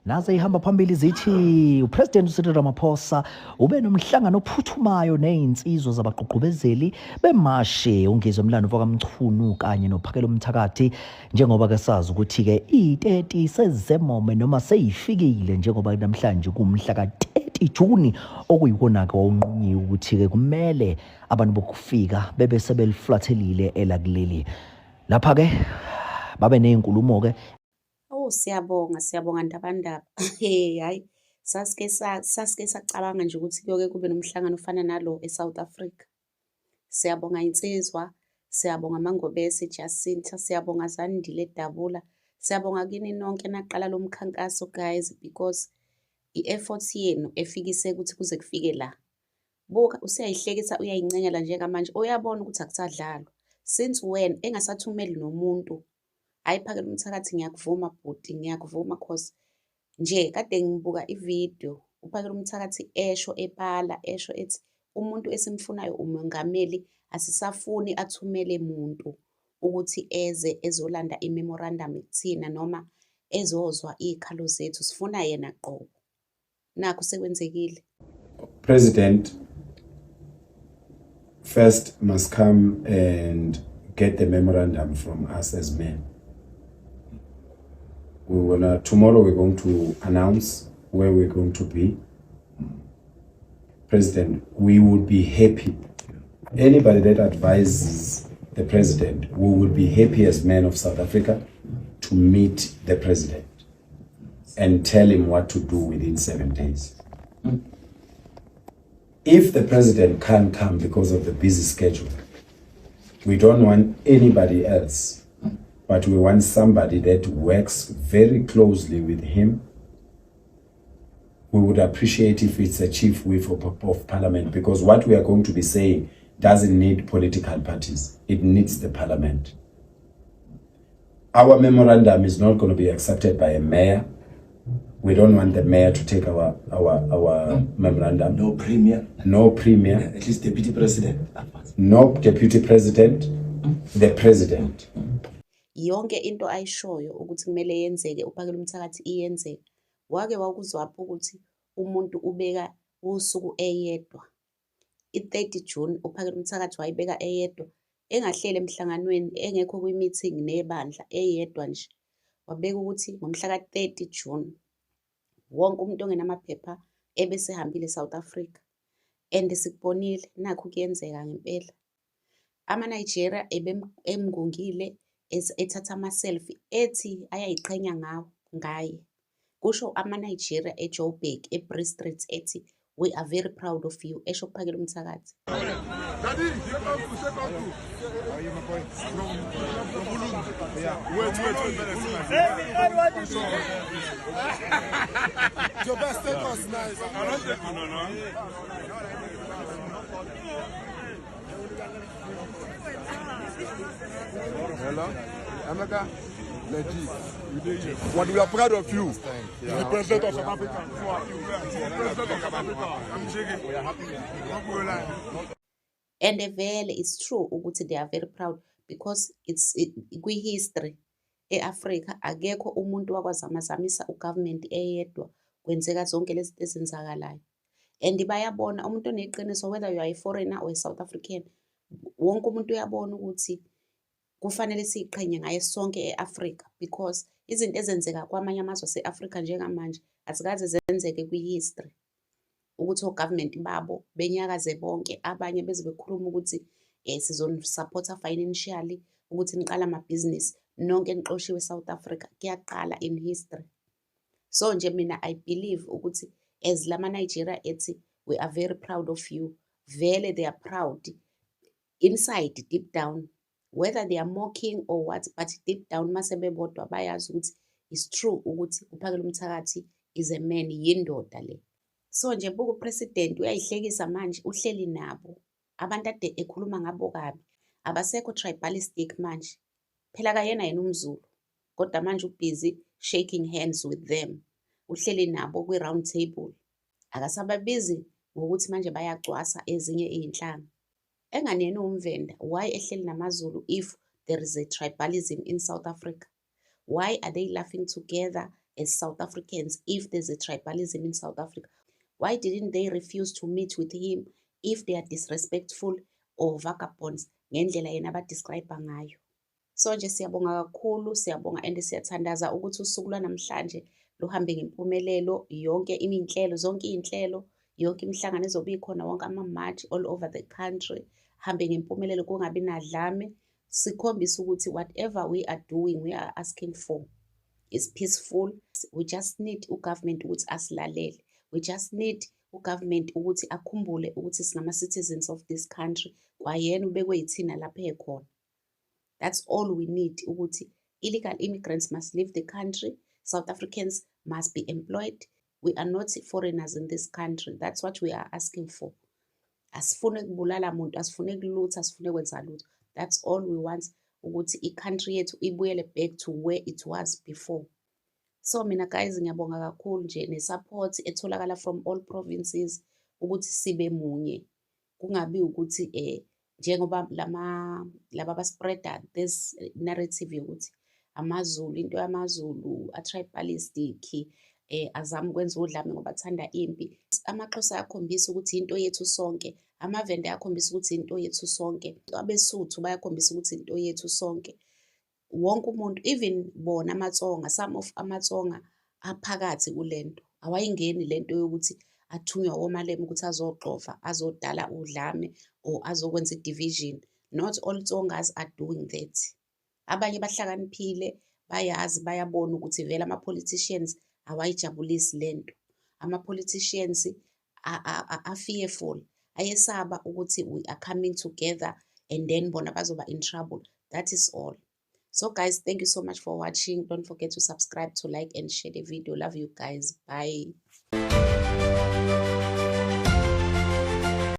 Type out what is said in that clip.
naze ihamba phambili zithi uPresident Cyril Ramaphosa ube nomhlangano ophuthumayo nezinsizwa zabagqugqubezeli bemashe ongezwe umlando wakamchunu kanye nophakelo umthakathi njengoba ke sazi ukuthi ke i30 sezemome noma seyifikile njengoba namhlanje kumhla ka30 Juni okuyikona ke wawunqunyiwe ukuthi ke kumele abantu bokufika bebe sebeliflathelile elakuleli lapha ke babe nezinkulumo ke. Oh, siyabonga ndabandaba. Hayi, sasike sacabanga nje ukuthi kuyoke kube nomhlangano ofana nalo eSouth Africa. Siyabonga insizwa, siyabonga Mangobese Jacinta, siyabonga Zandile Dabula, siyabonga kini nonke naqala lo mkhankaso guys because i-effort yenu efikise ukuthi kuze kufike la. Buka usiyayihlekisa uyayincengela njengamanje uyabona ukuthi akusadlalwa. Since when engasathumeli nomuntu. Hayi phakela umthakathi ngiyakuvuma bhuti ngiyakuvuma cause nje kade ngibuka ivideo uphakela umthakathi esho ebala esho ethi umuntu esimfunayo umongameli asisafuni athumele umuntu ukuthi eze ezolanda imemorandum ekuthina noma ezozwa izikhalo zethu sifuna yena qobo nakho sekwenzekile. President first must come and get the memorandum from us as men. Tomorrow we're going to announce where we're going to be. President, we would be happy. Anybody that advises the president, we would be happy as men of South Africa to meet the president and tell him what to do within 7 days. If the president can't come because of the busy schedule, we don't want anybody else. But we want somebody that works very closely with him. We would appreciate if it's a chief whip of parliament, because what we are going to be saying doesn't need political parties. It needs the parliament. Our memorandum is not going to be accepted by a mayor. We don't want the mayor to take our memorandum. No premier. No premier. At least deputy president. No deputy president. The president. Yonke into ayishoyo ukuthi kumele yenzeke uphakela umthakathi iyenzeke. Wake wakuzwapha ukuthi umuntu ubeka usuku eyedwa. I30 June uphakela umthakathi wayibeka eyedwa engahlele emhlanganweni engekho kwi-meeting nebandla eyedwa nje. Wabeka ukuthi ngomhla ka30 June wonke umuntu ongenamaphepha ebese hambile South Africa. And sikubonile nakho kuyenzeka ngempela. Ama-Nigeria emngungile ethatha ama-selfie ethi ayayiqhenya ngaye. Kusho ama-Nigeria eJoburg eBree Street ethi we are very proud of you esho kuphakela umthakathi. Your best take us nice. Hello, America. Legit. What we are proud of you. The president of South Africa. President of South Africa. I'm shaking. We are happy. And vele it's true ukuthi they are very proud because it's kwi-history e-Africa akekho umuntu wakwazamazamisa ugovernment eyedwa kwenzeka zonke lezi zinto ezenzakalayo. And bayabona umuntu oneqiniso whether you are a foreigner or a South African wonke umuntu uyabona ukuthi kufanele siqhenye ngaye sonke eAfrica because izinto ezenzeka kwamanye amazwe aseAfrica njengamanje azikaze zenzeke kwi-history ukuthi ogovernment babo benyakaze bonke abanye beze bekhuluma ukuthi sizonisupport financially ukuthi niqala amabhizinisi nonke niqoshiwe South Africa kuyaqala in history. So nje mina I believe ukuthi as lama Nigeria ethi we are very proud of you, vele they are proud inside deep down, whether they are mocking or what, but deep down masebebodwa bayazi ukuthi it's true ukuthi uphakela umthakathi is a man, yindoda le. So nje buku president uyayihlekisa manje uhleli nabo abantu ade ekhuluma ngabo kabi abasekho tribalistic manje phela kayena yena umZulu kodwa manje ubusy shaking hands with them uhleli nabo kwi round table akasababizi ngokuthi manje bayacwasa ezinye izinhlanga enganena umvenda. Why ehleli namaZulu if there is a tribalism in South Africa? Why are they laughing together as South Africans if there's a tribalism in South Africa? Why didn't they refuse to meet with him if they are disrespectful or vagabonds ngendlela yena abadescribe ngayo? So nje siyabonga kakhulu, siyabonga and siyathandaza ukuthi usuku lwanamhlanje luhambe ngempumelelo. Zonke iy'nhlelo, yonke imihlangano ezobe ikhona, wonke ama-march all over the country, hambe ngempumelelo, kungabi nadlame. Sikhombisa ukuthi whatever we are doing, we are asking for is peaceful. We just need ugovernment ukuthi asilalele. We just need ugovernment ukuthi akhumbule ukuthi singama-citizens of this country. Kwayena ubekwe yithina lapha ekhona. That's all we need. Ukuthi illegal immigrants must leave the country. South Africans must be employed. We are not foreigners in this country. That's what we are asking for. Asifune kubulala muntu, asifune kulutha, asifune kwenza lutho. That's all we want. Ukuthi i-country yethu ibuyele back to where it was before. So mina guys, ngiyabonga kakhulu nje ne-support etholakala from all provinces ukuthi sibe munye. Kungabi ukuthi njengoba laba baspreada this narrative yokuthi amaZulu, into yamaZulu a-tribalistic, azama ukwenza udlame ngoba athanda impi. AmaXhosa ayakhombisa ukuthi into yethu sonke, amaVenda ayakhombisa ukuthi into yethu sonke, abeSuthu bayakhombisa ukuthi into yethu sonke. Wonke umuntu, even bona amaTsonga, some of amaTsonga aphakathi kulento, awayingeni lento yokuthi athunywa omalema ukuthi azoxova, azodala udlame or azokwenza i-division. Not all Tsongas are doing that. Abanye bahlakaniphile, bayazi, bayabona ukuthi vele ama-politicians awayijabulisi lento. Ama-politicians are fearful, ayesaba ukuthi we are coming together and then bona bazoba in trouble. That is all. So guys, thank you so much for watching. Don't forget to subscribe, to like and share the video. Love you guys. Bye.